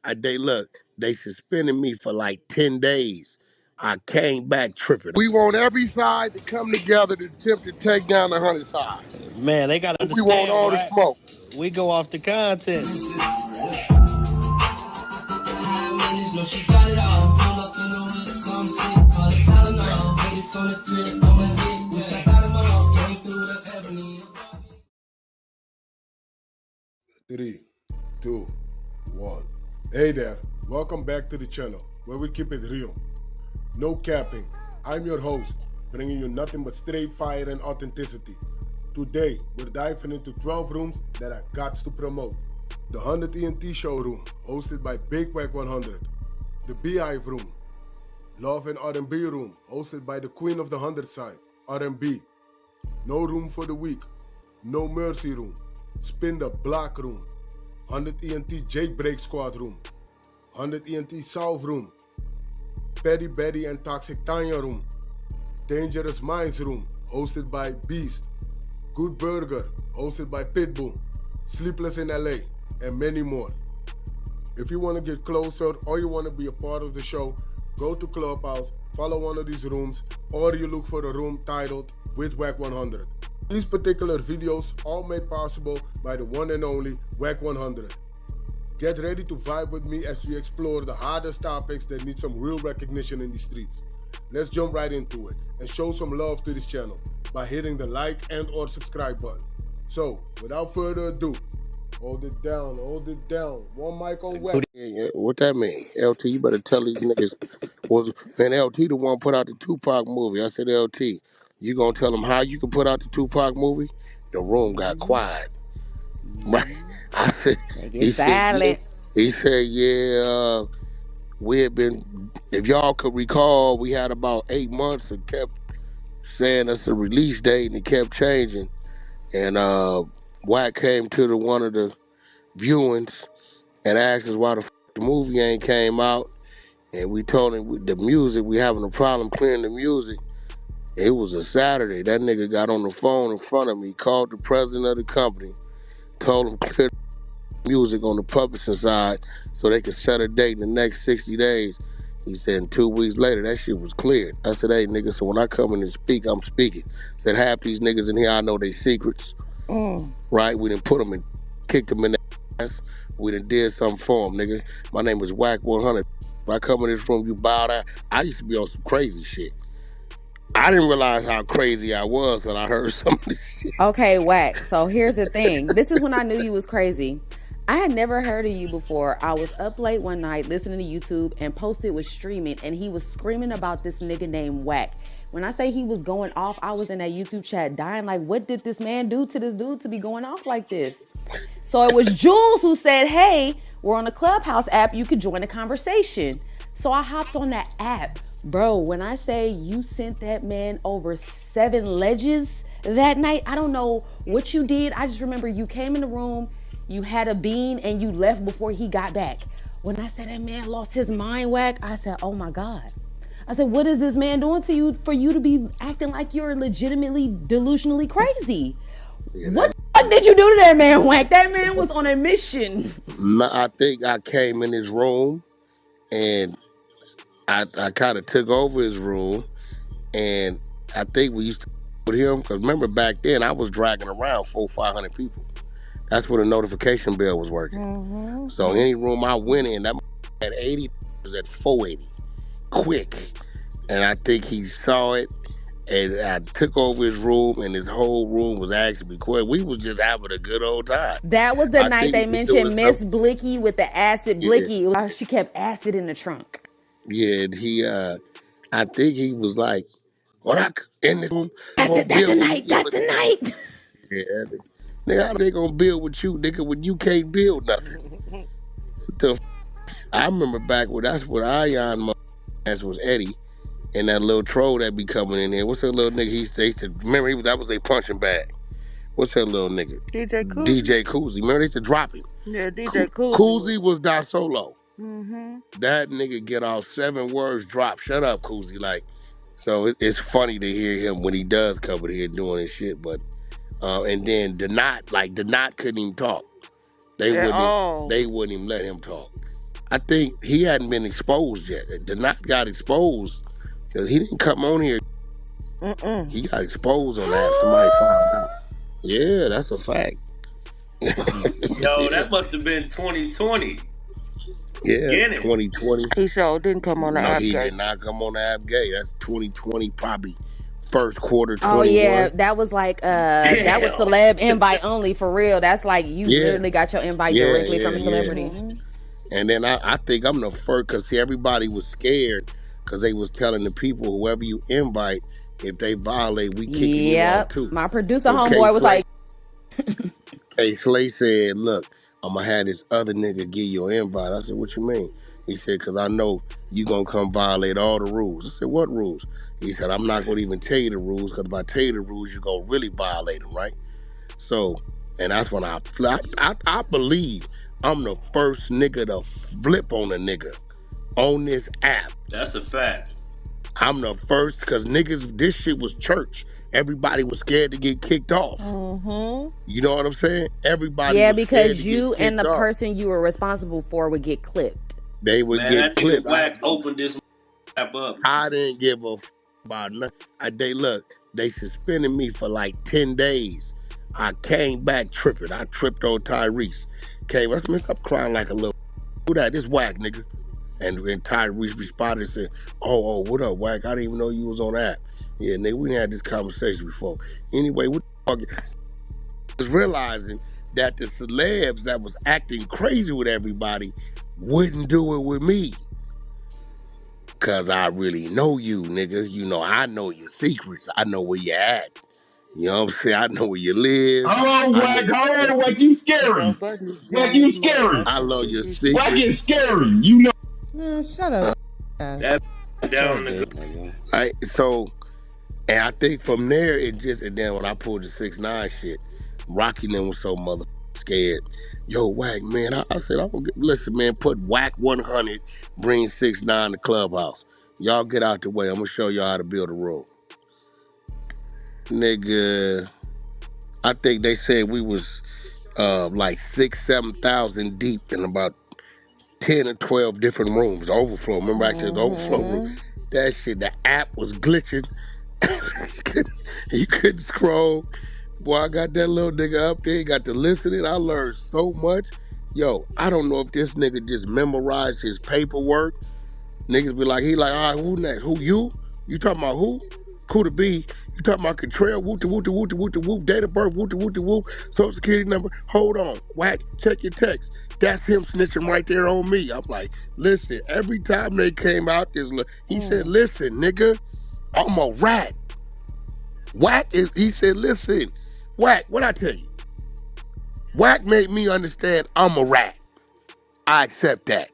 They suspended me for like 10 days. I came back tripping. We want every side to come together to attempt to take down the 100 side. Man, they gotta We want understand, all the Wack. smoke. We go off the content. Three, two, one. Hey there, welcome back to the channel where we keep it real. No capping. I'm your host, bringing you nothing but straight fire and authenticity. Today, we're diving into 12 rooms that I got to promote. The 100 ENT showroom, hosted by Big Wack100. The Beehive room, Love and R&B room, hosted by the Queen of the 100 side, R&B. No room for the weak, No Mercy room, Spin the Block room, 100 ENT Jailbreak Squad room, 100 ENT South room, Petty Betty and Toxic Tanya room, Dangerous Minds room, hosted by Beast, Good Burger, hosted by Pitbull, Sleepless in LA, and many more. If you want to get closer or you want to be a part of the show, go to Clubhouse, follow one of these rooms, or you look for a room titled with Wack100. These particular videos all made possible by the one and only Wack100. Get ready to vibe with me as we explore the hardest topics that need some real recognition in the streets. Let's jump right into it and show some love to this channel by hitting the like and or subscribe button. So, without further ado, hold it down. One mic on Wack. Yeah, what that mean? LT, you better tell these niggas. Man, LT the one put out the Tupac movie. I said, LT, you gonna tell them how you can put out the Tupac movie? The room got quiet. Right? I said, They he get said, yeah. silent. He said, yeah, we had been, if y'all could recall, we had about 8 months and kept saying us a release date and it kept changing. And Wack came to one of the viewings and asked us why the movie ain't came out. And we told him with the music, we having a problem clearing the music. It was a Saturday. That nigga got on the phone in front of me, called the president of the company, told him clear the music on the publishing side so they could set a date in the next 60 days. He said 2 weeks later, that shit was cleared. I said, hey, nigga, so when I come in and speak, I'm speaking. Said, half these niggas in here, I know they secrets, right? We done put them and kicked them in the ass. We done did something for them, nigga. My name is Wack100. When I come in this room, you bow down. I used to be on some crazy shit. I didn't realize how crazy I was when I heard some of this shit. Okay, Wack. So here's the thing. This is when I knew you was crazy. I had never heard of you before. I was up late one night listening to YouTube and Posted was streaming and he was screaming about this nigga named Wack. When I say he was going off, I was in that YouTube chat dying like, what did this man do to this dude to be going off like this? So it was Jules who said, hey, we're on the Clubhouse app. You could join the conversation. So I hopped on that app. Bro, when I say you sent that man over 7 ledges that night, I don't know what you did. I just remember you came in the room, you had a bean, and you left before he got back. When I said that man lost his mind, Wack, I said, oh my God. I said, what is this man doing to you for you to be acting like you're legitimately delusionally crazy? Yeah, What the fuck did you do to that man, Wack? That man was on a mission. I think I came in his room and I kind of took over his room, and I think we used to with him because remember back then I was dragging around 400-500 people. That's when the notification bell was working. So any room I went in, that at 80 was at 480, quick. And I think he saw it, and I took over his room, and his whole room was actually quiet. We was just having a good old time. That was the I night think they he was doing mentioned Miss something. Blicky with the acid Blicky. She kept acid in the trunk. Yeah, and he, I think he was like, when I in this room, That's gonna it. That's the build with night. me. That's the night. Yeah, nigga, how they gonna build with you, nigga, when you can't build nothing? I remember back when that's what Ion ass was Eddie and that little troll that be coming in here. What's that little nigga? They used to remember that was a punching bag. What's that little nigga? DJ Koozie. DJ Koozie. Remember they used to drop him. Yeah, DJ Koozie. Koozie was that solo. That nigga get off 7 words drop. Shut up, Koozie. Like, so it's funny to hear him when he does come in here doing his shit. But and then the knot couldn't even talk. They wouldn't even let him talk. I think he hadn't been exposed yet. The Knot got exposed because he didn't come on here. He got exposed on the app. Somebody found out. Yeah, that's a fact. Yo, that must have been 2020. Yeah, Beginning. 2020. He sure didn't come on the No, app he gay. did not come on the app gay. That's 2020, probably first quarter 21. Oh yeah, that was like that was celeb invite only for real. That's like you literally got your invite directly from a celebrity. And then I think I'm the first, because see, everybody was scared because they was telling the people, whoever you invite, if they violate, we kicking you off too. My producer So homeboy was like, Slay said, look, I'm going to have this other nigga give you an invite. I said, what you mean? He said, because I know you going to come violate all the rules. I said, what rules? He said, I'm not going to even tell you the rules, because if I tell you the rules, you're going to really violate them, right? So, and that's when I believe I'm the first nigga to flip on a nigga on this app. That's a fact. I'm the first, because niggas, this shit was church. Everybody was scared to get kicked off. You know what I'm saying? Everybody was scared to you get and the kicked off. person you were responsible for would get clipped. They would get clipped. Wack opened this app up. I didn't give a about nothing. They suspended me for like 10 days. I came back tripping. I tripped on Tyrese. Came, I said, stop crying like a little. Who that? This Wack, nigga. And Tyrese responded and said, oh, what up, Wack? I didn't even know you was on that. Yeah, nigga, we didn't have this conversation before. Anyway, what the fuck? I was realizing that the celebs that was acting crazy with everybody wouldn't do it with me. Cause I really know you, nigga. You know, I know your secrets. I know where you at. You know what I'm saying? I know where you live. Hold on, Wack, you scary. Wack, you scary. I love your secrets. Wack is scary. You know. Man, shut up. That down the Right, so, and I think from there and then when I pulled the 6ix9ine shit, Rocky and them was so motherfucking scared. Yo, Wack, man, I said, listen, man, put Wack100, bring 6ix9ine to Clubhouse. Y'all get out the way. I'm gonna show y'all how to build a room. Nigga, I think they said we was like 6,000-7,000 deep in about 10 or 12 different rooms. The overflow. Remember I said the overflow room? That shit, the app was glitching. you couldn't scroll. Boy, I got that little nigga up there. He got to listening. I learned so much. Yo, I don't know if this nigga just memorized his paperwork. Niggas be like, all right, who next? Who, you? You talking about who? Who to be? You talking about Contrail? Whoop, whoop, whoop, whoop, whoop, date of birth, whoop, whoop, whoop, social security number. Hold on, Wack, check your text. That's him snitching right there on me. I'm like, listen, every time they came out, he said, listen, nigga, I'm a rat. He said, listen, Wack, what I tell you? Wack made me understand I'm a rat. I accept that.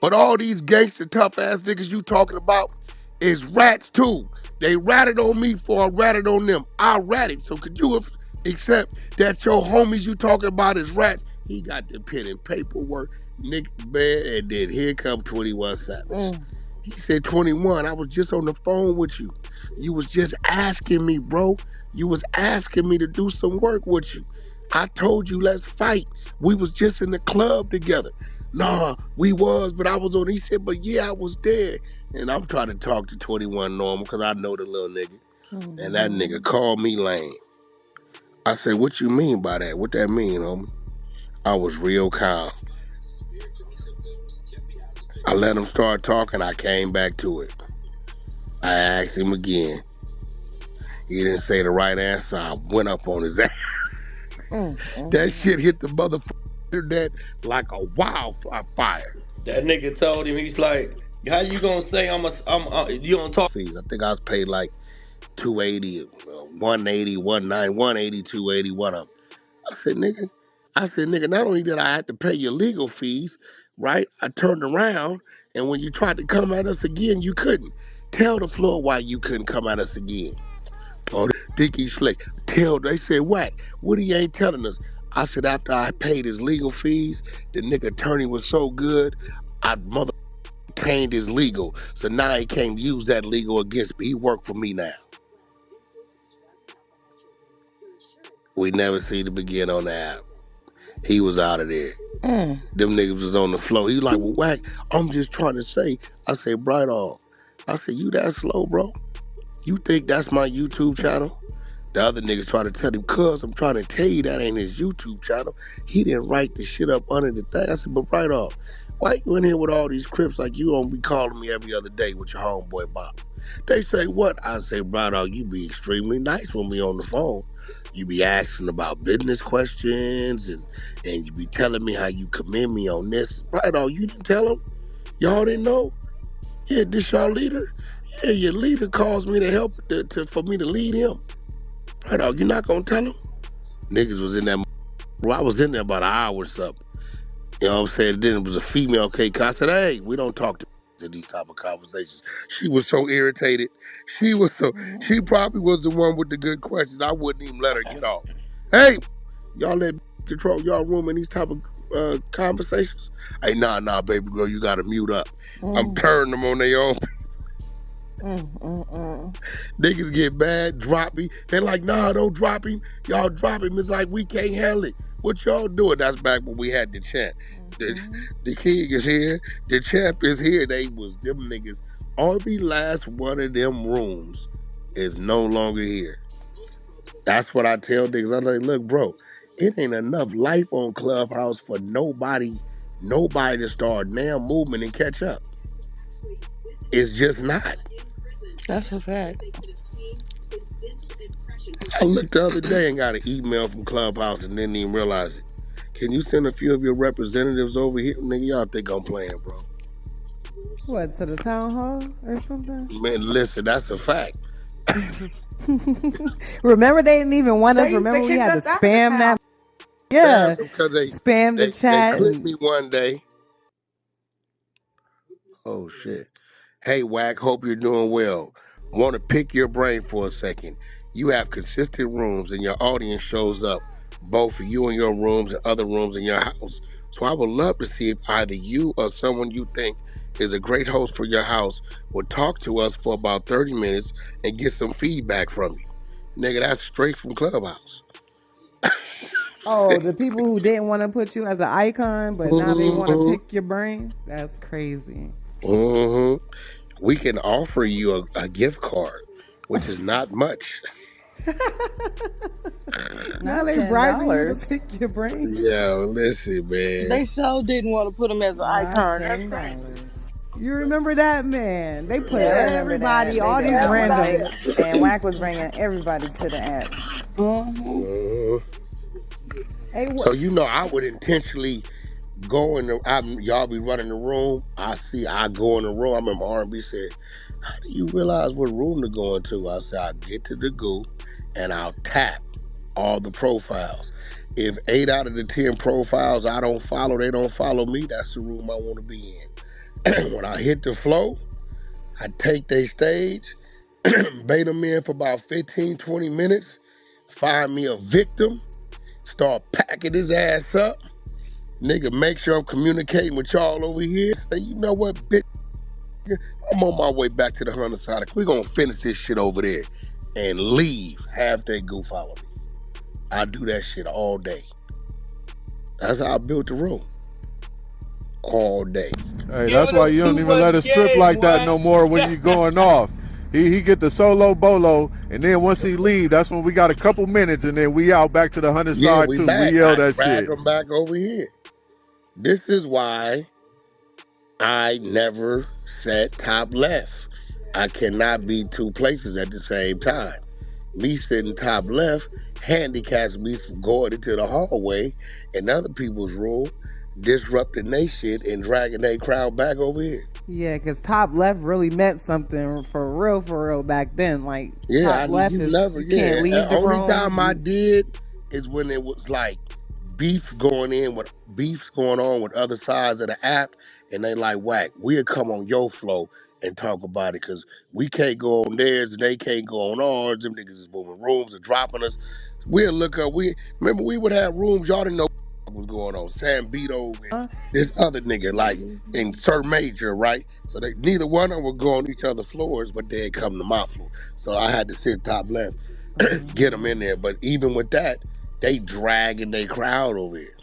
But all these gangster tough ass niggas you talking about is rats too. They ratted on me before I ratted on them. I ratted. So could you accept that your homies you talking about is rats? He got the pen and paperwork, nigga, man, and then here come 21 Savage. He said, 21, I was just on the phone with you. You was just asking me, bro. You was asking me to do some work with you. I told you, let's fight. We was just in the club together. Nah, we was, but I was on. He said, but yeah, I was there. And I'm trying to talk to 21 normal because I know the little nigga. And that nigga called me lame. I said, what you mean by that? What that mean, homie? I was real calm. I let him start talking. I came back to it. I asked him again. He didn't say the right answer. I went up on his ass. That shit hit the motherfucker that like a wildfire. That nigga told him, he's like, how you gonna say you don't talk? Fees. I think I was paid like 280, 180, 190, 180, 280, one of them. I said, nigga, not only did I have to pay your legal fees, right? I turned around, and when you tried to come at us again, you couldn't. Tell the floor why you couldn't come at us again. Oh, Dicky Slick. They said, Wack, what he ain't telling us? I said, after I paid his legal fees, the nigga attorney was so good, I obtained his legal. So now he can't use that legal against me. He work for me now. We never see the begin on the app. He was out of there. Mm. Them niggas was on the floor. He was like, well, Wack, I'm just trying to say. I said, Bright on. I said, you that slow, bro? You think that's my YouTube channel? The other niggas try to tell him, cuz I'm trying to tell you that ain't his YouTube channel. He didn't write the shit up under the thing. I said, but right off, why you in here with all these crips like you don't be calling me every other day with your homeboy Bob? They say what? I say, right off, you be extremely nice when we on the phone. You be asking about business questions and you be telling me how you commend me on this. Right off, you didn't tell them? Y'all didn't know? Yeah, this y'all leader? Yeah, your leader calls me to help for me to lead him. Right off, you not gonna tell him? Niggas was in that. Well, I was in there about an hour or something. You know what I'm saying? Then it was a female cake. I said, hey, we don't talk to these type of conversations. She was so irritated. She probably was the one with the good questions. I wouldn't even let her get off. Hey, y'all let control y'all room in these type of conversations? Hey, nah, baby girl, you gotta mute up. I'm Mm. turning them on their own. Mm. Niggas get mad, drop me. They're like, nah, don't drop him. Y'all drop him. It's like, we can't handle it. What y'all doing? That's back when we had the chant. The king is here. The champ is here. They was them niggas. Every last one of them rooms is no longer here. That's what I tell niggas. I'm like, look, bro, it ain't enough life on Clubhouse for nobody to start now movement and catch up. It's just not. That's a fact. I looked the other day and got an email from Clubhouse and didn't even realize it. Can you send a few of your representatives over here? Nigga, y'all think I'm playing, bro. What, to the town hall or something? Man, listen, that's a fact. Remember, they didn't even want us. They used to Remember, we kick had to us out of the spam town. that. Yeah, Because spam the they chat clipped and me one day. Oh shit. Hey Wack, hope you're doing well. Want to pick your brain for a second. You have consistent rooms and your audience shows up, both for you in your rooms and other rooms in your house. So I would love to see if either you or someone you think is a great host for your house would talk to us for about 30 minutes and get some feedback from you. Nigga, that's straight from Clubhouse. oh, the people who didn't want to put you as an icon, but now they want to Mm-hmm. pick your brain. That's crazy. Mm-hmm. We can offer you a gift card, which is not much. Now Not they bribing you to $10. pick your brain. Yo, listen, man. They so didn't want to put him as an Not icon. That's crazy. $10. You remember that, man? They put Yeah, I Yeah. remember everybody, that. They all did these that one. random. And Wack was bringing everybody to the app. Mm-hmm. Mhm. Hey, So you know, I would intentionally go in the. Y'all be running the room. I go in the room. I remember R&B said, "How do you realize what room to go into?" I said, "I get to the goo, and I'll tap all the profiles. If 8 out of the 10 profiles I don't follow, they don't follow me. That's the room I want to be in. When I hit the flow, I take their stage, bait them in for about 15, 20 minutes, find me a victim, start packing his ass up. Nigga, make sure I'm communicating with y'all over here. Say, you know what, bitch, I'm on my way back to the Hunter Sonic. We're gonna finish this shit over there and leave. Have they go follow me. I do that shit all day. That's how I built the room. All day. Hey, Give that's it why up you don't too even let much it strip game, like that Wack. no more when you going off. He get the solo bolo, and then once he leave, that's when we got a couple minutes, and then we out back to the 100 Yeah, side we too. We back. yell I that drag shit. them back over here. This is why I never said top left. I cannot be two places at the same time. Me sitting top left handicaps me from going into the hallway in other people's room, disrupting their shit and dragging their crowd back over here. Yeah, because top left really meant something for real back then. Like Yeah, top left you is never, you can't yeah. leave the Only time room. I You did is when it was like beefs going on with other sides of the app, and they like, Wack, we'll come on your flow and talk about it because we can't go on theirs and they can't go on ours. Them niggas is moving rooms and dropping us. We'll look up. We remember we would have rooms y'all didn't know what was going on. Sam Beto and this other nigga like in Sir Major, right? So they neither one of them would go on each other's floors, but they'd come to my floor. So I had to sit top left, get them in there. But even with that, they dragging their crowd over here.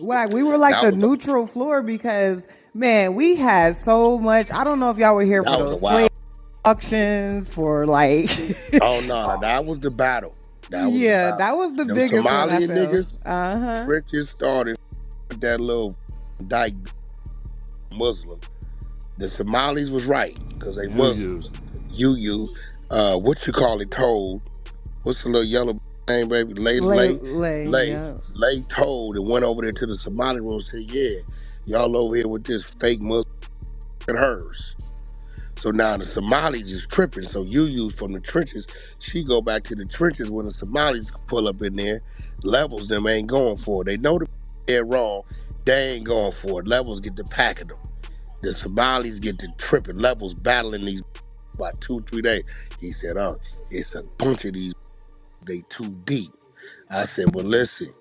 Wack, we were like That the was a neutral floor because man, we had so much. I don't know if y'all were here for that was a those slave wild. auctions, for like Oh no, that was the battle. That was the yeah, battle. that was the Them biggest one I Somali felt. niggas, Uh-huh. Richard started with that little dyke Muslim. The Somalis was right because they You. Muslims. What you call it, told. What's the little yellow name, baby? Yeah. Lay told and went over there to the Somali room and said, yeah, y'all over here with this fake Muslim and hers. So now the Somalis is tripping. So from the trenches, she go back to the trenches when the Somalis pull up in there. Levels them ain't going for it. They know they're wrong. They ain't going for it. Levels get to packing them. The Somalis get to tripping. Levels battling these about 2-3 days. He said, it's a bunch of these. They too deep. I said, well, listen,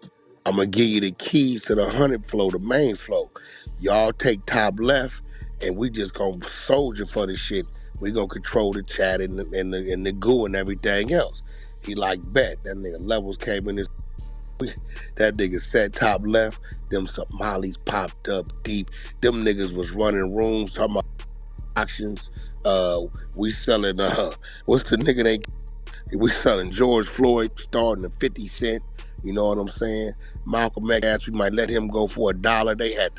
I'm going to give you the keys to the 100 flow, the main flow. Y'all take top left, and we just going to soldier for the shit. We going to control the chat and the goo and everything else. He like, bet. That nigga Levels came in this. That nigga said top left. Them Somalis popped up deep. Them niggas was running rooms, talking about auctions. We selling, what's the nigga they we selling George Floyd starting at 50 cents. You know what I'm saying? Malcolm X asked we might let him go for $1. They had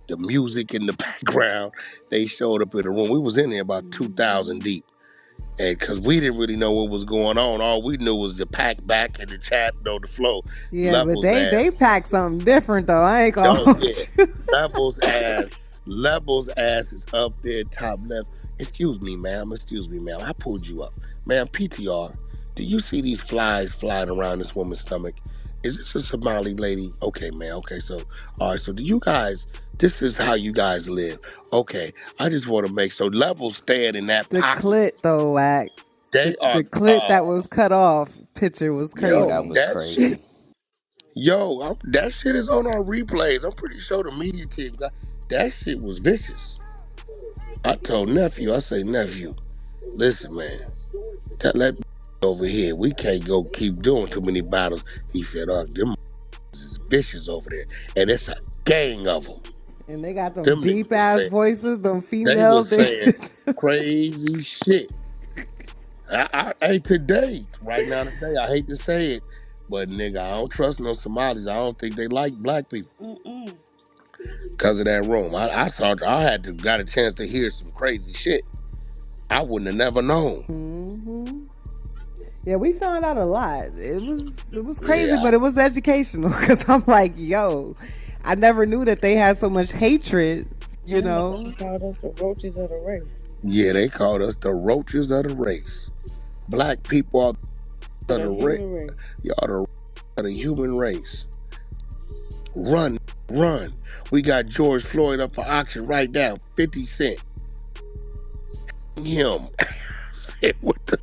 the music in the background. They showed up in the room. We was in there about 2,000 deep. And because we didn't really know what was going on. All we knew was the pack back and the chat on the flow. Yeah, but Levels they ass. packed something different though. I ain't gonna Oh hold yeah. you. Levels ass. Levels ass is up there, top left. Excuse me, ma'am. I pulled you up. Ma'am, PTR. Do you see these flies flying around this woman's stomach? Is this a Somali lady? Okay, man. Okay, so all right, so do you guys this is how you guys live. Okay. I just want to make so Levels staying in that The pocket. clit though, Wack. They are The clit that was cut off picture was Yeah, that yo, crazy. was that shit. crazy. That shit is on our replays. I'm pretty sure the media team got that shit was vicious. I told nephew, I say, nephew, listen, man, tell that over here, we can't go keep doing too many battles. He said, them is vicious over there. And it's a gang of them. And they got them Them niggas deep was ass saying, voices, them they females. was saying crazy shit. Hey, today, right now today, I hate to say it, but nigga, I don't trust no Somalis. I don't think they like black people. Mm-mm. Because of that room. I had to got a chance to hear some crazy shit. I wouldn't have never known. hmm Yeah, we found out a lot. It was crazy, Yeah. but it was educational because I'm like, yo, I never knew that they had so much hatred. You That motherfucker know, called us the roaches of the race. Yeah, they called us the roaches of the race. Black people are The the race. human race. Y'all the human race. Run, run. We got George Floyd up for auction right now. 50 cent. Him. What the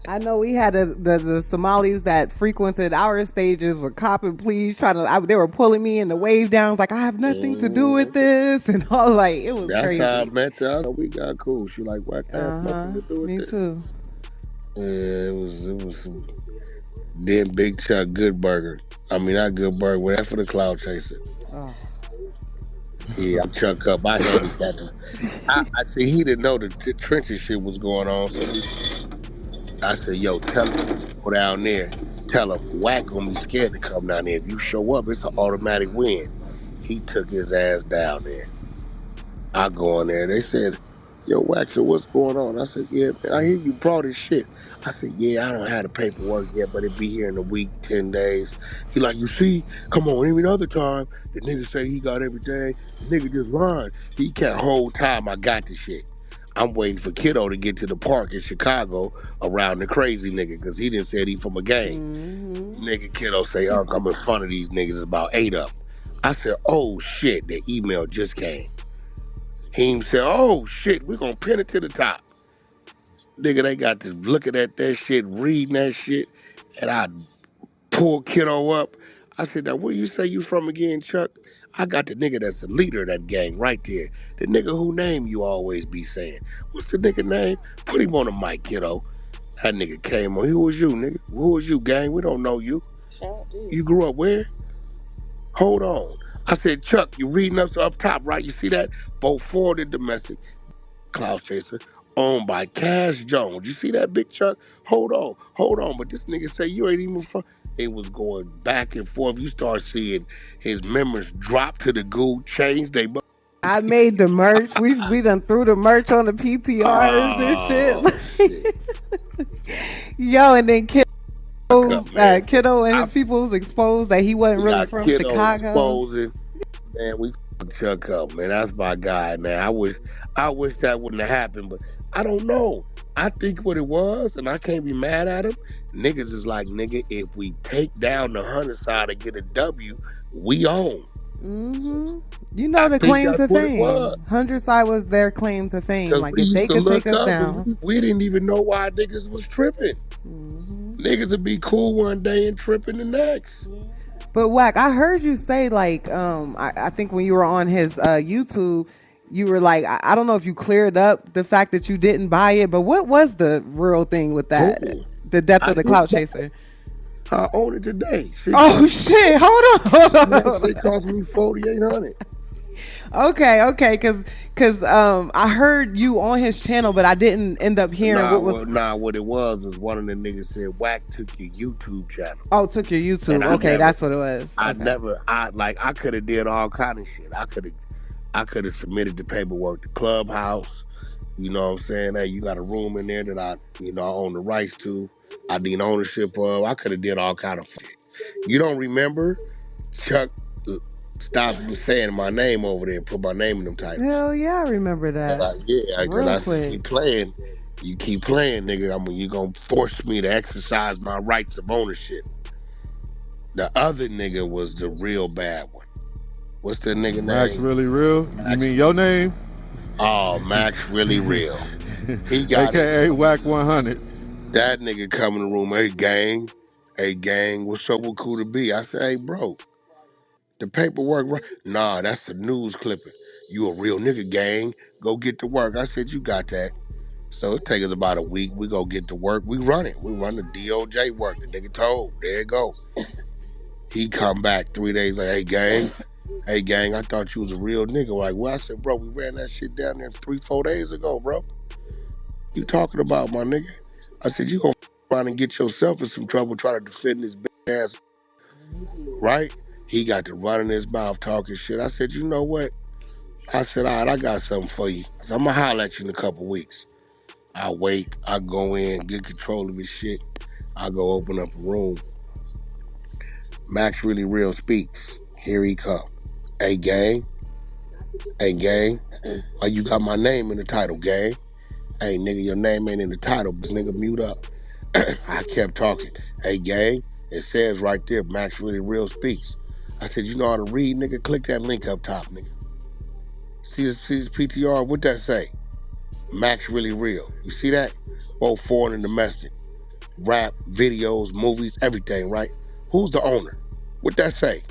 I know we had the Somalis that frequented our stages were copping pleas, they were pulling me in the wave downs like I have nothing to do with this and all like it was That's how I crazy. met her. We got cool. She like, what? I have Uh nothing huh. to do with Me this. too. It was some then Big Chuck Good Burger. I mean, not Good Burger. Well, that's for the cloud chaser. Oh. Yeah, I'm Chuck up. I had to catch him. I see he didn't know the trenches shit was going on. So I said, yo, tell him go down there. Tell him Wack gonna be scared to come down there. If you show up, it's an automatic win. He took his ass down there. I go in there. They said, yo, Waxer, what's going on? I said, yeah, man, I hear you brought his shit. I said, yeah, I don't have the paperwork yet, but it'll be here in a week, 10 days. He like, you see, come on, every other time, the nigga say he got everything, the nigga just lied. He kept whole time I got the shit. I'm waiting for Kiddo to get to the park in Chicago around the crazy nigga, because he done said he from a gang. Mm-hmm. Nigga Kiddo say, Unc, I'm in front of these niggas, about 8 of them. I said, oh shit, the email just came. He said, oh shit, we're gonna pin it to the top. Nigga, they got to looking at that shit, reading that shit, and I pull Kiddo up. I said, now where you say you from again, Chuck? I got the nigga that's the leader of that gang right there. The nigga who name you always be saying. What's the nigga name? Put him on the mic, kiddo. That nigga came on. Who was you, nigga? Who was you, gang? We don't know you. Shout did. You grew up where? Hold on. I said, Chuck, you reading us up top, right? You see that? Both forwarded domestic. Cloud Chaser, owned by Cash Jones. You see that, Big Chuck? Hold on. But this nigga say you ain't even from. It was going back and forth. You start seeing his members drop to the goo, change they. I made the merch. We done threw the merch on the PTRs and Oh shit! shit. Yo, and then Chuck up, man. Kiddo and I his people was exposed that he wasn't we really got from kiddo Chicago. exposing. Man, we fucked Chuck up, man. That's my guy, man. I wish that wouldn't have happened, but I don't know. I think what it was, and I can't be mad at him. Niggas is like, nigga, if we take down the 100 side and get a W, we own. Hmm. You know I the think claim that's to what it was. fame. 100 side was their claim to fame. Cause Like we if they used to could take look us up and down. we didn't even know why niggas was tripping. Hmm. Niggas would be cool one day and tripping the next. But Wack, I heard you say like I think when you were on his YouTube, you were like I don't know if you cleared up the fact that you didn't buy it, but what was the real thing with that? Cool. The death I of the did clout buy chaser. it. I own it today. Shit Oh cost shit! Hold that on. shit cost me 4,800. Okay, cause I heard you on his channel, but I didn't end up hearing what was. What it was one of the niggas said Wack took your YouTube channel. Oh, took your And YouTube. Okay, that's what it was. Okay. I could have did all kind of shit. I could have submitted the paperwork to Clubhouse. You know what I'm saying? Hey, you got a room in there that I own the rights to. I need ownership of. I could have did all kind of shit. You don't remember? Chuck stopped me saying my name over there and put my name in them titles. Hell yeah, I remember that. Because Real I quick. keep playing. You keep playing, nigga. You gonna force me to exercise my rights of ownership. The other nigga was the real bad one. What's the nigga Max name? really real? You Max. mean your name? Oh, Max really real. He got it. AKA Wack100. That nigga come in the room, hey gang, what's up with Cool to be? I said, hey bro, the paperwork, right? Nah, that's a news clipping. You a real nigga, gang. Go get to work. I said, you got that. So it take us about a week. We go get to work. We run it. We run the DOJ work. The nigga told. There it go. He come back 3 days like, hey gang, I thought you was a real nigga. Like, well, I said, bro, we ran that shit down there 3-4 days ago, bro. You talking about, my nigga? I said, you gonna around and get yourself in some trouble trying to defend this big ass, right? He got to run in his mouth talking shit. I said, you know what? I said, all right, I got something for you. So I'm gonna holler at you in a couple weeks. I wait, I go in, get control of his shit. I go open up a room. Max really real speaks. Here he come. Hey gang, why you got my name in the title, gang? Hey nigga, your name ain't in the title, nigga, mute up. I kept talking. Hey gang, it says right there, Max really real speaks. I said, you know how to read, nigga? Click that link up top, nigga. See this PTR? What that say? Max really real. You see that? Both foreign and domestic. Rap, videos, movies, everything, right? Who's the owner? What that say?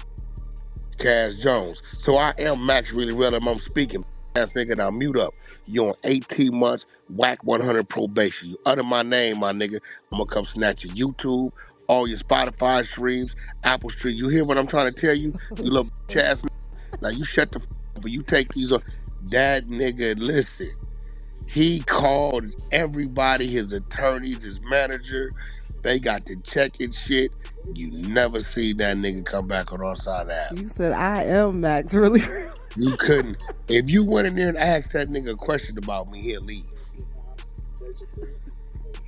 Cash Jones. So I am Max really real and I'm speaking. Ass nigga, now mute up. You on 18 months, Wack100 probation. You utter my name, my nigga. I'm gonna come snatch your YouTube, all your Spotify streams, Apple Stream. You hear what I'm trying to tell you? You little bitch ass nigga. Now you shut the up, but you take these on. That nigga, listen. He called everybody, his attorneys, his manager. They got to check and shit. You never see that nigga come back on our side of the app. You said I am Max really. You couldn't. If you went in there and asked that nigga a question about me, he'll leave.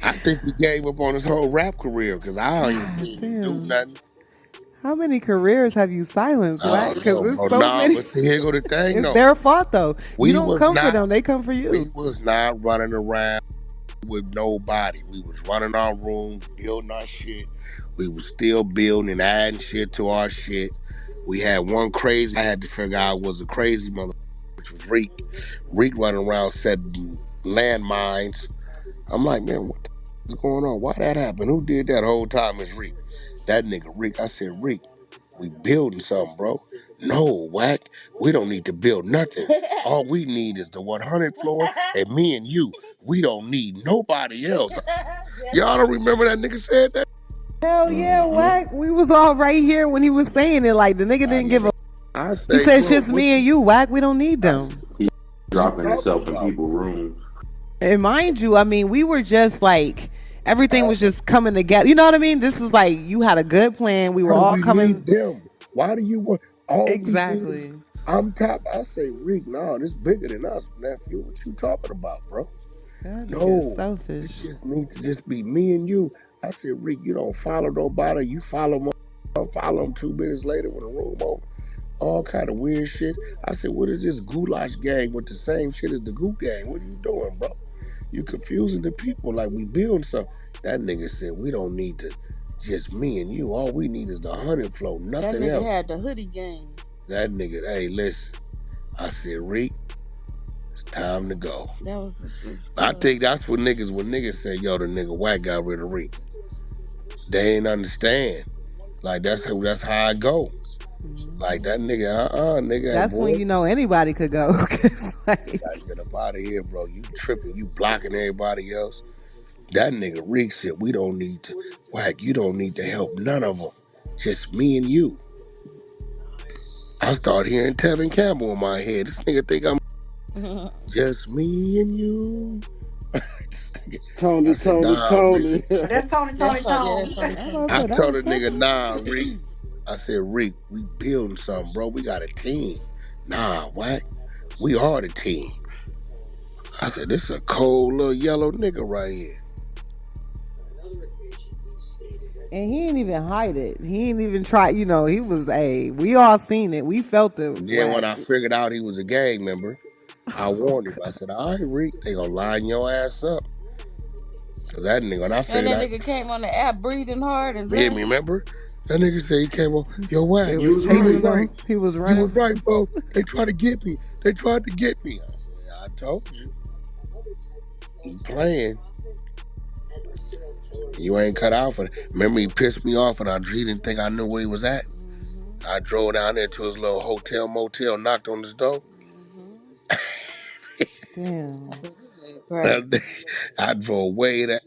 I think he gave up on his whole rap career because I ain't God seen him do damn. nothing. How many careers have you silenced, I Wack? don't Because know, there's bro. so Nah, many. but see, here go the thing, It's though. their fault though. You We don't was come for not, them; they come for we you. was not running around with nobody. We was running our rooms, building our shit. We was still building and adding shit to our shit. We had one crazy I had to figure out was a crazy mother, which was Reek. Reek running around setting landmines. I'm like, man, what the is going on? Why that happened? Who did that whole time? Is Reek. That nigga Reek. I said, Reek, we building something, bro. No, Wack, we don't need to build nothing. All we need is the 100 floor and me and you. We don't need nobody else. Y'all don't remember that nigga said that? Hell yeah, Wack. We was all right here when he was saying it. Like the nigga I didn't give remember. a. I He say, said it's bro, just me and you, Wack. We don't need I said, them. He what you dropping talking himself in about, people's bro? rooms. And mind you, I mean, we were just like everything Uh, was just coming together. You know what I mean? This is like you had a good plan. We why were do all we coming need them? Why do you want all these niggas? exactly. I'm top. I say, Reek, no, this bigger than us, nephew. What you talking about, bro? That nigga No, it selfish. just needs to just be me and you. I said, Reek, you don't follow nobody. You follow them. Follow them 2 minutes later when the room over. All kind of weird shit. I said, what is this goulash gang with the same shit as the goo gang? What are you doing, bro? You confusing the people like we building something. That nigga said, we don't need to, just me and you. All we need is the 100 flow, That nothing nigga else. had the hoodie game. That nigga, hey, listen. I said, Reek, it's time to go. That was I good. think that's what niggas, when niggas say, yo, the nigga Wack got rid of Reek. They ain't understand. Like, that's how I go. Like, that nigga, nigga, That's when boy. you know anybody could go. 'Cause, Gotta like, get up out of here, bro. You tripping, you blocking everybody else. That nigga Reek said, we don't need to, Wack, you don't need to help none of them. Just me and you. I start hearing Tevin Campbell in my head. This nigga think I'm just me and you. I Tony, said, Tony, nah, Reek. Tony. That's Tony, That's Tony, funny. Yeah, Tone. that's funny. I'm Funny. about to I say that told was the nigga, Tevin. nah, Reek. I said, Reek, we building something, bro. We got a team. Nah, Wack, we are the team. I said, this is a cold little yellow nigga right here. And he didn't even hide it. He didn't even try, he was we all seen it. We felt the Then when Wack. I figured out he was a gang member, I Oh warned him. I god. said, all right, Reek, they gonna line your ass up. So that nigga, when I And figured that out, nigga came on the app breathing hard and you hear me, running. remember? That nigga said he came on, yo, They Wack, You was was you was chasing right. right. him. He was You running. was right, bro. They tried to get me. They tried to get me. I said, I told you. You playing. You ain't cut out for it. Remember he pissed me off and he didn't think I knew where he was at. I drove down there to his little hotel motel, knocked on his door. Damn. Crazy. I drove way to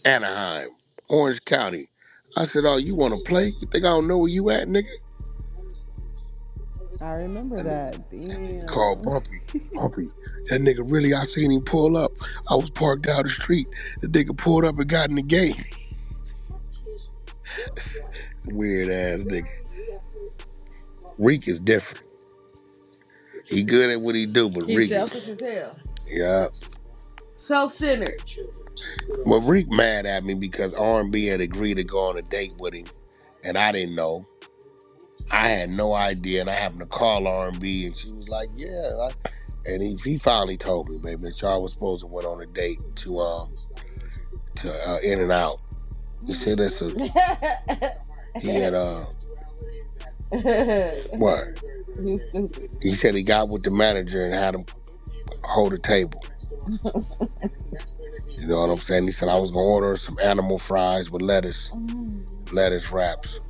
Anaheim, Orange County. I said, oh, you want to play? You think I don't know where you at, nigga? I remember That nigga, that. that nigga called Damn. Bumpy. Bumpy. That nigga really, I seen him pull up. I was parked down the street. The nigga pulled up and got in the gate. Weird ass nigga. Reek is different. He good at what he do, but He's Reek is, selfish as hell. yeah. Self-centered. Well, Reek mad at me because R&B had agreed to go on a date with him, and I didn't know. I had no idea, and I happened to call R&B, and she was like, "Yeah." And he finally told me, baby, that y'all was supposed to went on a date to In and Out. He said that's a he had what? He's stupid. He said he got with the manager and had him hold a table. You know what I'm saying? He said I was gonna order some animal fries with lettuce wraps.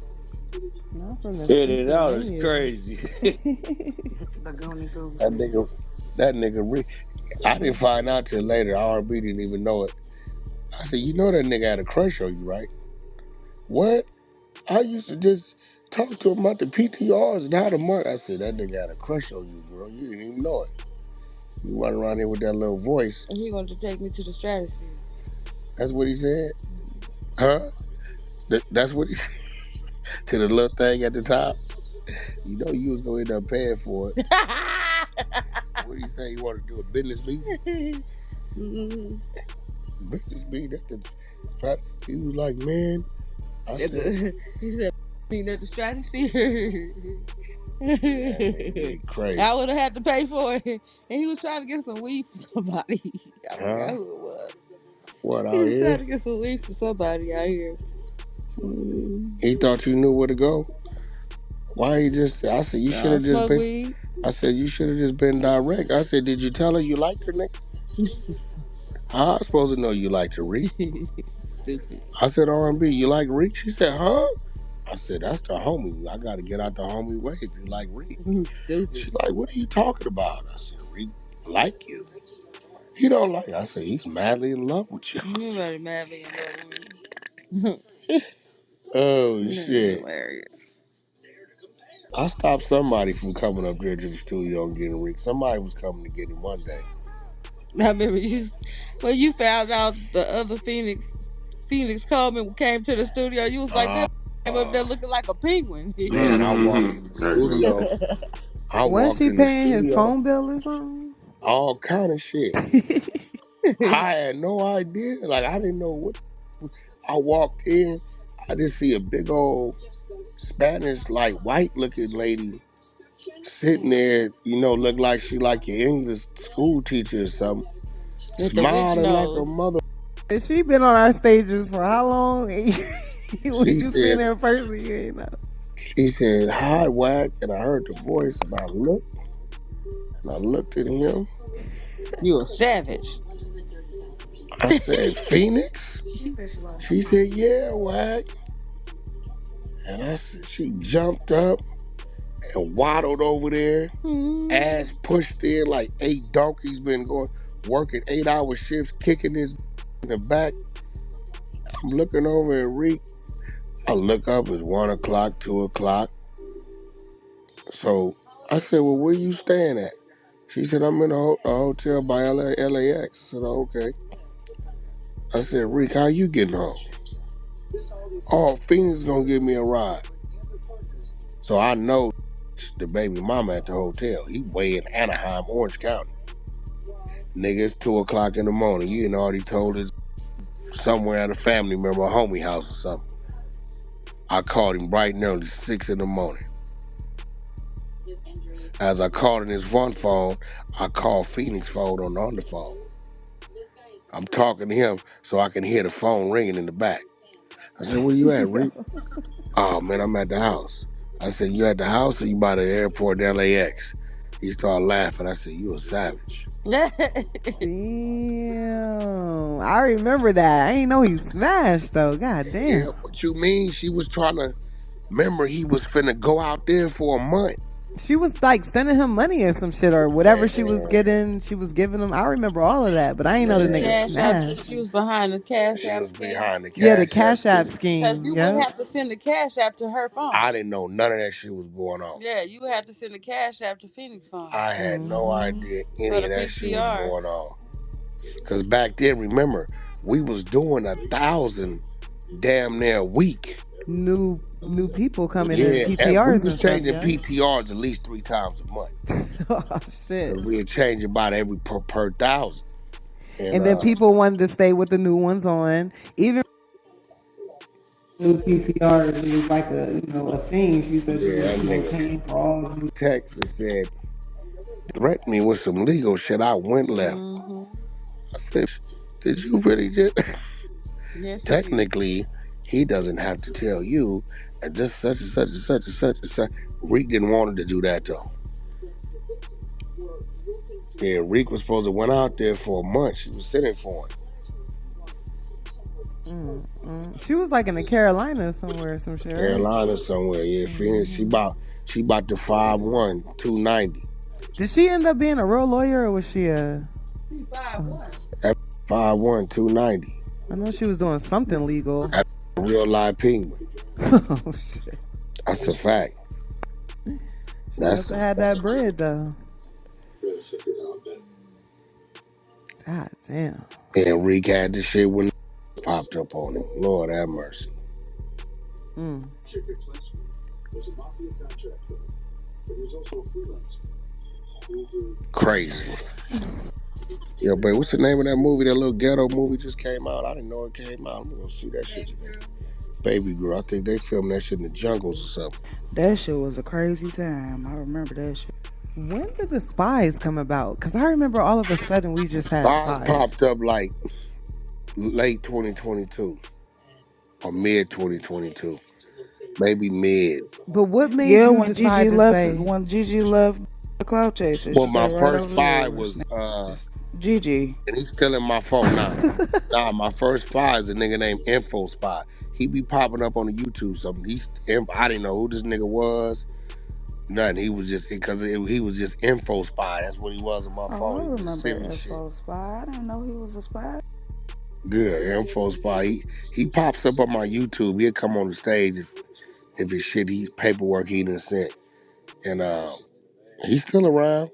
Not from the In and stupid out is menu. crazy. The Goonie That Goo. nigga, that nigga. I didn't find out till later. R&B didn't even know it. I said, you know that nigga had a crush on you, right? What? I used to just talk to him about the PTRs and how to mark. I said, that nigga had a crush on you, girl. You didn't even know it. You run around here with that little voice. And he wanted to take me to the stratosphere. That's what he said? Huh? That's what he to the little thing at the top? You know you was going to end up paying for it. What did he say? He wanted to do a business meeting? Business meeting? He was like, man, I said, He said, "Meet at the stratosphere." man, crazy. I would have had to pay for it. And he was trying to get some weed for somebody. I forgot Huh? who it was. What, He out was trying here? to get some weed for somebody out here. He thought you knew where to go? Why he just, I said, you should Y'all have just smoke been, weed? I said, you should have just been direct. I said, did you tell her you liked her, nigga? How I supposed to know you liked her, Reek? Stupid. I said, R&B, you like Reek? She said, huh? I said, that's the homie. I got to get out the homie way if you like Reek. Stupid. She's like, what are you talking about? I said, Reek like you. He don't like you. I said, he's madly in love with you. Everybody madly in love with me. Oh That's shit! hilarious. I stopped somebody from coming up there to the studio and getting Rick. Somebody was coming to get him one day. I remember when you found out the other Phoenix Coleman came to the studio. You was like, Uh, that came up there looking like a penguin. man, I walked in the I remember. studio. I Was walked she in the paying his studio. phone bill or something? All kind of shit. I had no idea. Like I didn't know what. I walked in. I just see a big old Spanish, like white looking lady sitting there. You know, look like she like your English school teacher or something. With the witch Smiling like a nose. mother. Has she been on our stages for how long? When She you seen said. her in person, you ain't know. She said, "Hi, Wack," and I heard the voice, and I looked at him. You a savage. I said, "Phoenix?" She said, "Yeah, Wack." And I said, she jumped up and waddled over there, Mm-hmm. ass pushed in like 8 donkeys been going, working 8-hour shifts, kicking this in the back. I'm looking over at Reek. I look up, it's 1 o'clock, 2 o'clock. So I said, "Well, where you staying at?" She said, "I'm in a hotel by LAX. I said, "Oh, okay." I said, "Reek, how you getting home?" "Oh, Phoenix gonna give me a ride." So I know the baby mama at the hotel. He way in Anaheim, Orange County. Nigga, it's 2 o'clock in the morning. You ain't already told us somewhere at a family member, a homie house or something. I called him bright and early, 6 in the morning. As I called in his one phone, I called Phoenix phone on the phone. I'm talking to him so I can hear the phone ringing in the back. I said, "Where you at, Reek?" "Oh, man, I'm at the house." I said, "You at the house or you by the airport at LAX?" He started laughing. I said, "You a savage." Damn. I remember that. I ain't know he smashed though. God Yeah, damn. what you mean? She was trying to remember he was finna go out there for a month. She was like sending him money or some shit or whatever she was Man, getting. She was giving him. I remember all of that, but I ain't know the The nigga man. cash app. smashed. She was behind the cash She app was scheme. behind the Yeah, the cash app Cash App scheme. Cause scheme. you would Yep. have to send the cash app to her phone. I didn't know none of that shit was going on. Yeah, you would have to send the cash app to Phoenix phone I had no Hmm. idea for any the of that shit was PCR. going on. Cause back then, remember, we was doing 1,000 damn near a week. New people coming in Yeah, and we PTRs was and stuff. changing Yeah. PTRs at least 3 times a month. Oh shit. Cause we change about every per thousand. And And then people wanted to stay with the new ones on. Even new PTRs is like a thing. She said she yeah, was that nigga paying for all of them. text and said, threatened me with some legal shit. I went left. Mm-hmm. I said, did you really just? Yes, he did. Technically, he doesn't have to tell you. And just such and such and such and such and such. Reek didn't want her to do that though. Yeah, Reek was supposed to went out there for a month. She was sitting for him. She was like in the Carolinas somewhere, some shit, right? Carolina somewhere. Yeah, Phoenix. She about to 5'1", 290. Did she end up being a real lawyer or was she a? She 5'1". That 5'1", 290. I know she was doing something legal. That's a real live penguin. Oh shit! That's a fact. She must That's have a had fact. that bread though. God damn. And Reek had this shit when popped up on him. Lord have mercy. Mm. Crazy. Yo, but what's the name of that movie? That little ghetto movie just came out. I didn't know it came out. I'm gonna see that shit today. Baby Girl. I think they filmed that shit in the jungles or something. That shit was a crazy time. I remember that shit. When did the Spies come about? Because I remember all of a sudden we just had Spies Spies. popped up like late 2022 or mid 2022, maybe mid. But what made Yeah, you when Gigi decide to left, say? the Cloud Chaser, Well, she my got right first over spy there. was Gigi. and he's still in my phone now. Nah, my first spy is a nigga named Info Spy. He be popping up on the YouTube something. I didn't know who this nigga was. Nothing. He was just he was just Info Spy. That's what he was on my Oh, phone. I He would just remember send me shit. Info Spy. I didn't know he was a spy. Good info spot. He pops up on my YouTube. He'll come on the stage if it's shit he paperwork he done sent. And he's still around.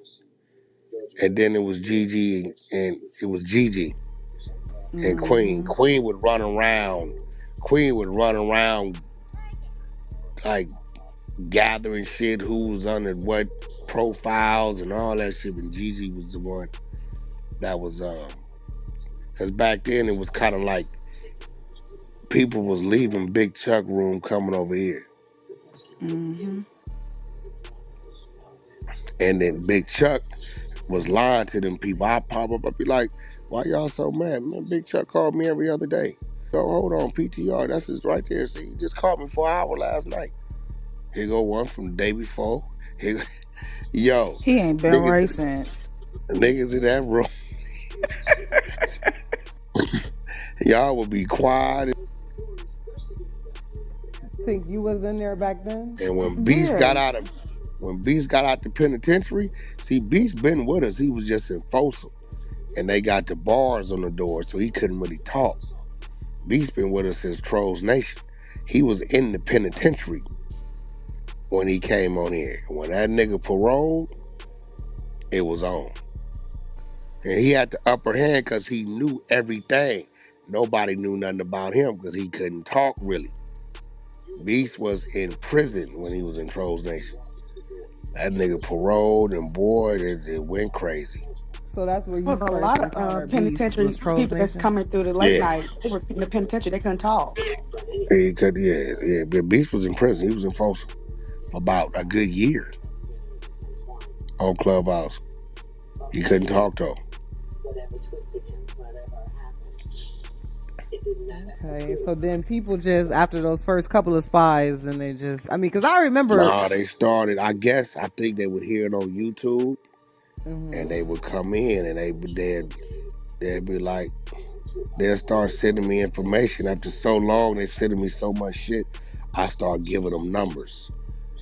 And then it was Gigi and it was Gigi and Queen. Mm-hmm. Queen would run around. Queen would run around like gathering shit, who was under what profiles and all that shit. And Gigi was the one that was because back then it was kind of like people was leaving Big Chuck room coming over here. Mm-hmm. And then Big Chuck was lying to them people. I pop up, I'd be like, why y'all so mad? Man, Big Chuck called me every other day. So hold on, PTR, that's just right there. See, he just called me for an hour last night. Here go one from the day before. Here, yo, He ain't been right niggas, since. niggas in that room, y'all would be quiet. Think you was in there back then? And Yeah. when Beast got out the penitentiary, see, Beast been with us. He was just in Folsom. And they got the bars on the door, so he couldn't really talk. Beast been with us since Trolls Nation. He was in the penitentiary when he came on here. When that nigga paroled, it was on. And he had the upper hand because he knew everything. Nobody knew nothing about him because he couldn't talk really. Beast was in prison when he was in Trolls Nation. That nigga paroled and boy, it went crazy. So that's where you Well, a first lot of encountered Beast penitentiary was Trolls people that's Nation. coming through the late Yeah. night. They was in the penitentiary. They couldn't talk. He could, yeah. But Beast was in prison. He was in Folsom for about a good year on Clubhouse. He couldn't talk though. Okay, so then people just after those first couple of spies, and they just, I mean, because I remember. Nah, they started. I think they would hear it on YouTube, and they would come in, and they'd be like, they'll start sending me information. After so long, they sending me so much shit. I start giving them numbers,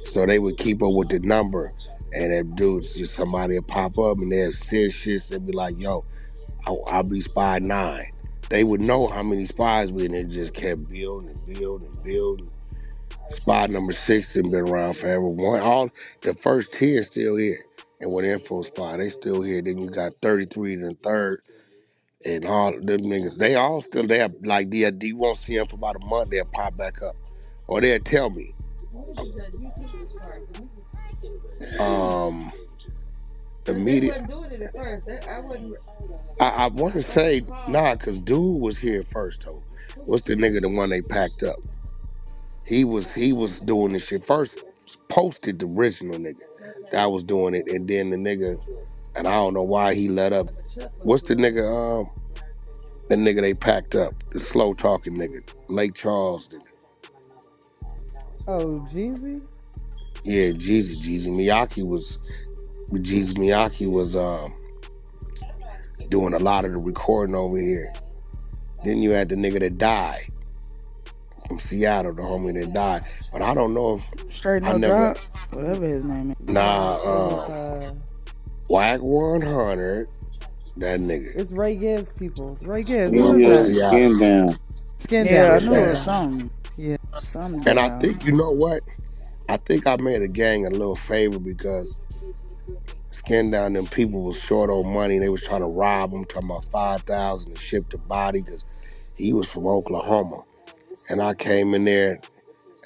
so they would keep up with the number, and that dudes just somebody would pop up, and they'd send shit. They'd be like, "Yo, I'll be spy 9." They would know how many spies we, and it just kept building and building and building. Spot number 6 has been around forever. All the first 10 still here. And with info spot, they still here. Then you got 33 in the third. And all them niggas, they all still there. Like, you won't see them for about a month, they'll pop back up. Or they'll tell me. The media. I want to say, nah, because dude was here first, though. What's the nigga, the one they packed up? He was doing this shit first. Posted the original nigga that was doing it, and then the nigga, and I don't know why he let up. What's the nigga? The nigga they packed up, the slow talking nigga, Lake Charles nigga. Oh, Jeezy. Yeah, Jeezy Miyake was doing a lot of the recording over here. Then you had the nigga that died from Seattle, the homie that died. But I don't know if Straight I no never. drop, whatever his name is. Nah, Wack100, that nigga. It's Ray Gibbs people. It's Ray Gibbs. Who Yeah, is from that? Seattle. Skin down. Skin Yeah, I down. knew it Skin was down. something. Yeah. Something And I down. think, you know what? I think I made a gang a little favor because Skin Down, them people was short on money. They was trying to rob him, talking about 5,000 to ship the body because he was from Oklahoma. And I came in there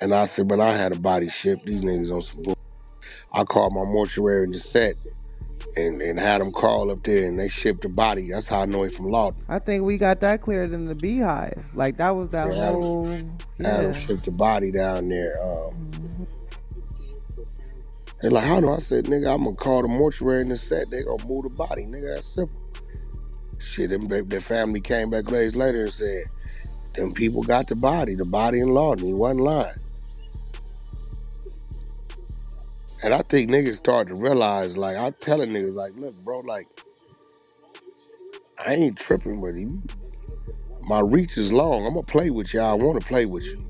and I said, but I had a body shipped. These niggas on some bull. I called my mortuary in the set and had them call up there and they shipped the body. That's how I know he from Lawton. I think we got that cleared in the Beehive. Like that was that They whole. had them ship the body down there. They're like, how do I said, nigga, I'm gonna call the mortuary in the set. They gonna move the body, nigga. That's simple. Shit, their family came back days later and said, them people got the body in Lawton. He wasn't lying. And I think niggas started to realize, like, I'm telling niggas, like, look, bro, like, I ain't tripping with you. My reach is long. I'm gonna play with you. I wanna play with you.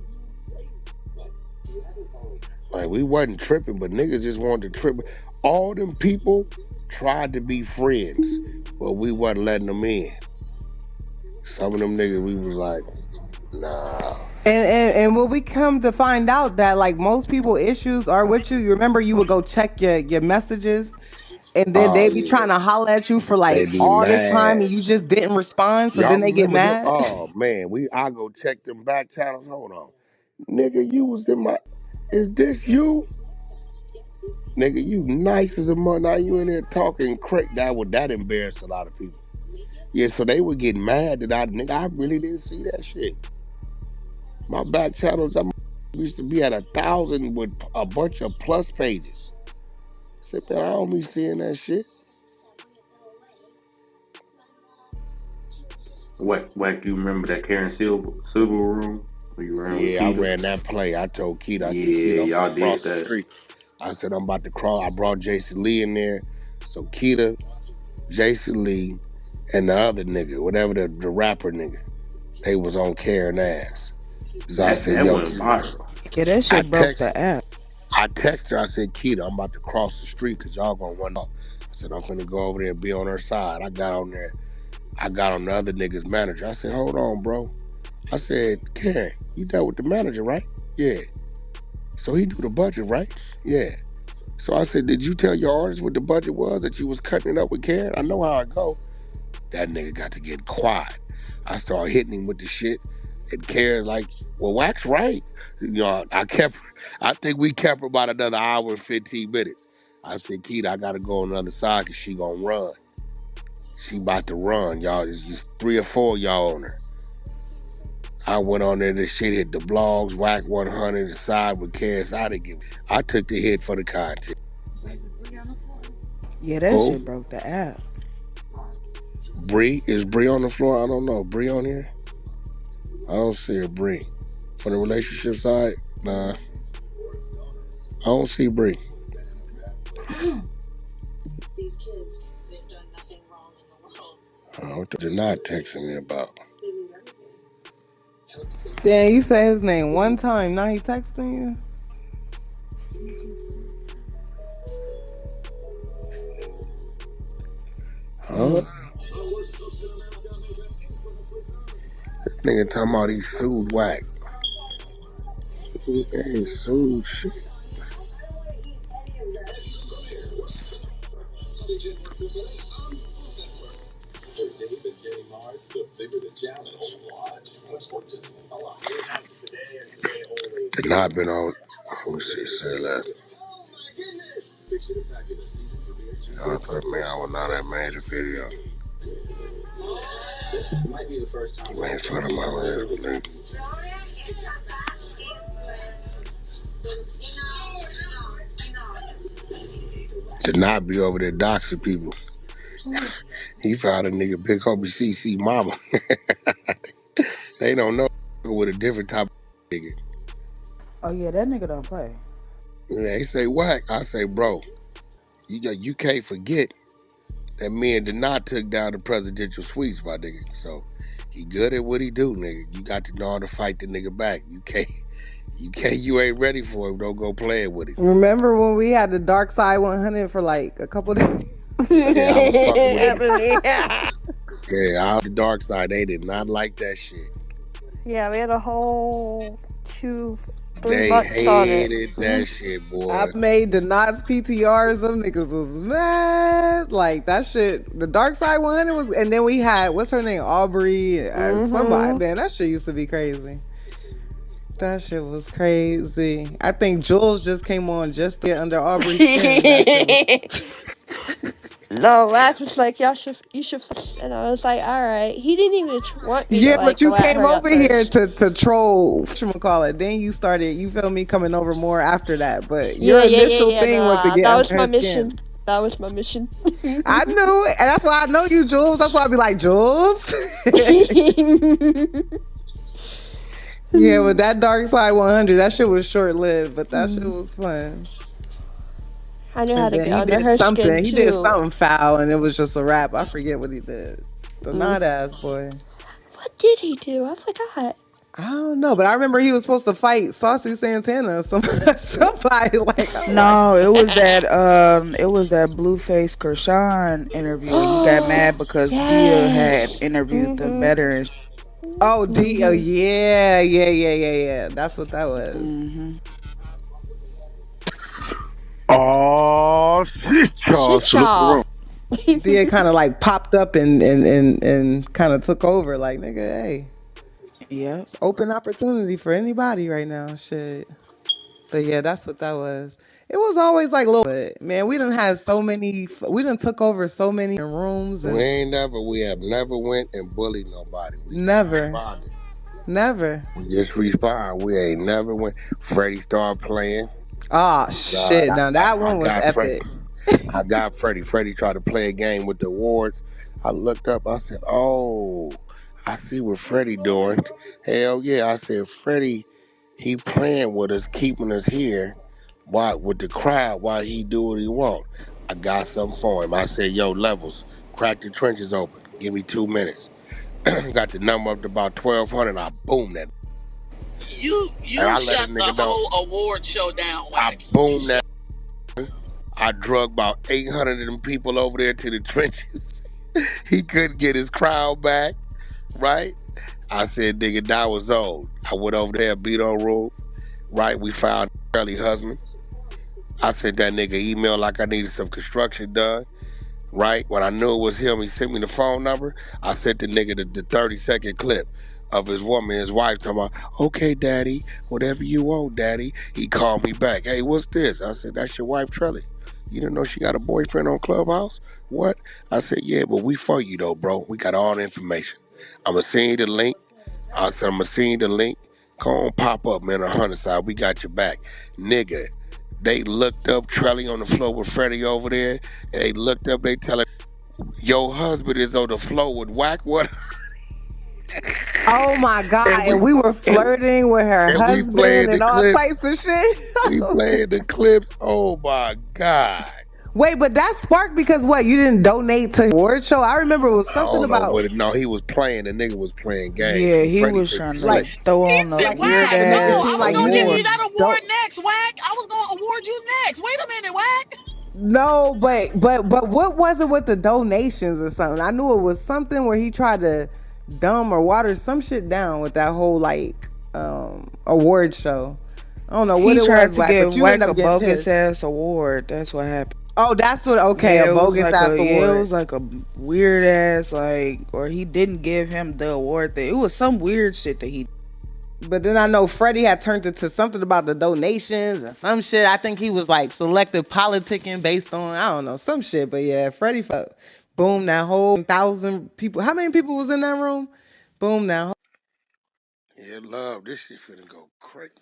Like, we wasn't tripping, but niggas just wanted to trip. All them people tried to be friends, but we wasn't letting them in. Some of them niggas, we was like, nah. And when we come to find out that like most people issues are with you, you remember you would go check your messages and then Oh they be yeah, trying to holler at you for they like be all this time mad. and you just didn't respond, so Y'all then they get remember them? mad. Oh man, I go check them back channels. Hold on, nigga, you was in my. Is this you? Nigga, you nice as a mother. Now you in there talking crack. That embarrassed a lot of people. Yeah, so they would get mad that I really didn't see that shit. My back channels, I used to be at 1,000 with a bunch of plus pages. Said, man, I don't be seeing that shit. Wack, you remember that Karen Silver room where you ran with Yeah, I Keita? ran that play. I told Keita, I said, Yeah, Keita, I'm y'all finna cross did the that. street. I said, I'm about to cross. I brought Jason Lee in there. So Keita, Jason Lee, and the other nigga, whatever the rapper nigga, they was on Karen ass. So I said, That yo, went viral. Yeah, that I shit broke text the app. I text her, I said, Keita, I'm about to cross the street because y'all gonna run off. I said, I'm finna go over there and be on her side. I got on there. I got on the other nigga's manager. I said, hold on, bro. I said, Karen, you dealt with the manager, right? Yeah. So he do the budget, right? Yeah. So I said, did you tell your artist what the budget was that you was cutting it up with Karen? I know how it go. That nigga got to get quiet. I started hitting him with the shit. And Karen's like, well, Wack's right. You know, I think we kept her about another hour and 15 minutes. I said, Keita, I got to go on the other side because she going to run. She about to run, y'all. There's 3 or 4 of y'all on her. I went on there, this shit hit the blogs, Wack100, the side with Karen. I took the hit for the content. Yeah, that Who? shit broke the app. Bree? Is Bree on the floor? I don't know. Bree on here? I don't see her, Bree. For the relationship side, nah. I don't see Bree. What they're not texting me about. Damn, you said his name one time, now he texting you? Huh? Nigga talking about he sued Wack. He ain't sued shit. Did not been on. Let me see, say that. I thought, man, I was not that major video. Man, for the mama really. Did not be over there doxing people. He found a nigga big homie CC mama. They don't know with a different type of nigga. Oh yeah, that nigga don't play. They say Wack. I say, bro, you can't forget that me and Denat took down the presidential suites, my nigga. So he good at what he do, nigga. You got to know how to fight the nigga back. You ain't ready for him. Don't go playing with him. Remember when we had the dark side 100 for like a couple days? Yeah, I was fucking with him. Yeah, Yeah, I was the dark side. They did not like that shit. we had a whole 3 They months on it. hated that shit, I boy. made the Knots PTRs. Them niggas was mad. Like that shit. The Dark Side 100 was, and then we had what's her name, Aubrey. Somebody, man, that shit used to be crazy. That shit was crazy. I think Jules just came on just to get under Aubrey's skin. That shit was. No, Wack was like, you should fight. And I was like, all right. He didn't even want me to Yeah, but like you go at came her at over here first. to troll. Whatchamacallit. Then you started. You feel me coming over more after that. But your initial Yeah. thing was to No, get that under was my her skin. mission. That was my mission. I knew it, and that's why I know you, Jules. That's why I be like, Jules. Yeah, with that Dark Side 100, that shit was short lived, but that shit was fun. I knew how And to then get he under did her something. skin He did too. something foul, and it was just a rap. I forget what he did. The not ass boy. What did he do? I forgot. I don't know, but I remember he was supposed to fight Saucy Santana. Somebody like I'm like, No, it was that Blueface Kershawn interview, and he got Oh, mad because Dia had yes. interviewed them Mhm. better. And oh D, oh Mhm. yeah. That's what that was. hmm Oh shit, y'all! Shit, Salute the room. y'all. Dia kind of like popped up and kind of took over. Like nigga, hey, Yep. it's open opportunity for anybody right now. Shit. But yeah, that's what that was. It was always like little, but man, we done had so many. We done took over so many rooms and We have never went and bullied nobody. We just never, responded. never. We just respond. We ain't never went. Freddie started playing. Oh God, shit! Now that I one was got Freddie. epic. I got Freddie. Freddie tried to play a game with the awards. I looked up. I said, "Oh, I see what Freddie doing." Hell yeah! I said, "Freddie, he playing with us, keeping us here, why with the crowd? While he do what he want." I got something for him. I said, "Yo, levels, crack the trenches open. Give me 2 minutes." Got the number up to about 1,200. I boomed that, and You I let a shut the nigga know. whole award show down, I Wack. You boomed shut. that. I drug about 800 of them people over there to the trenches. He couldn't get his crowd back, right? I said, nigga, that was old. I went over there, beat on room, right? We found Charlie husband. I sent that nigga email like I needed some construction done, right? When I knew it was him, he sent me the phone number. I sent the nigga the 30-second clip of his woman, his wife, talking about, okay, daddy, whatever you want, daddy. He called me back. Hey, what's this? I said, that's your wife, Trelly. You didn't know she got a boyfriend on Clubhouse? What? I said, yeah, but we for you, though, bro. We got all the information. I'm going to send you the link. I said, I'm going to send you the link. Come on, pop up, man, on 100 side. We got your back. Nigga, they looked up Trelly on the floor with Freddie over there, and they looked up, they tell her, your husband is on the floor with Wack100. Oh my and god! we And we were and, flirting with her and we husband playing the and all clips. types of shit. We playing the clips. Oh my God. Wait, but that sparked because what? You didn't donate to his award show. I remember it was I something don't know about what it. No, he was playing. The nigga was playing games. Yeah, he Freddie was took the trying to slick. like throw He on a said, like he weird tried Wack, to no, make it ass I seem was like you gonna give you award. didn't that award don't. next, Wack. I was gonna award you next. Wait a minute, Wack. No, but what was it with the donations or something? I knew it was something where he tried to dumb or water some shit down with that whole like award show. I don't know what He it tried was, to Black, but give you end Wack a up getting bogus pissed. ass award. That's what happened. Oh, that's what. Okay, a bogus ass It award. was like a weird ass like, or he didn't give him the award thing. It was some weird shit that he. But then I know Freddie had turned it to something about the donations and some shit. I think he was like selective politicking based on I don't know some shit. But yeah, Freddie fuck. Boom, that whole 1,000 people. How many people was in that room? Boom, that whole. Yeah, love. This shit finna go crazy.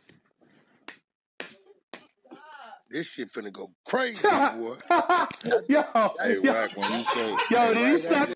This shit finna go crazy, boy. yo, Hey, yo, Wack, when you say, yo, did he slap